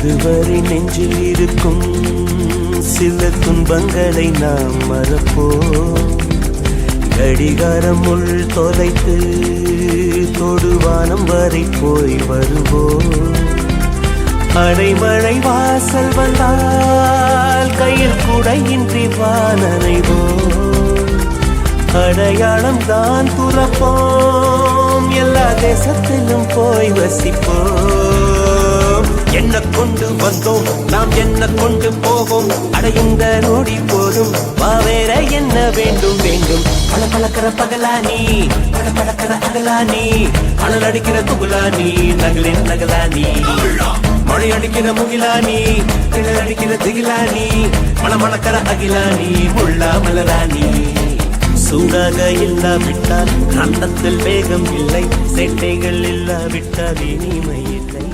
அதுவரை நெஞ்சில் இருக்கும் சில துன்பங்களை நாம் மறப்போம். கடிகாரம் உள் தொலைத்து தொடுவானம் வரை போய் வருவோம். அடைமழை வாசல் வந்தால் கையில் குடையின்றி வானனைவோம். அடையாளம் தான் துறப்போம், எல்லா தேசத்திலும் போய் வசிப்போம். என்ன கொண்டு வந்தோம் நாம் என்ன கொண்டு போவோம், அடையுந்த நோடி போதும் வேற என்ன வேண்டும் வேண்டும். பல பழக்கிற பகலானி பட பழக்கிற அகலானி, அனல் அடிக்கிற துகுலானி நகலின் நகலானி, மழை அடிக்கிற முகிலானி கிழல் அடிக்கிற திகிலானி, மணமணக்கிற அகிலானி முள்ளா மலராணி. சூடாக இல்லாவிட்டால் அண்டத்தில் வேகம் இல்லை, சேட்டைகள் இல்லாவிட்டால் இனிமை இல்லை.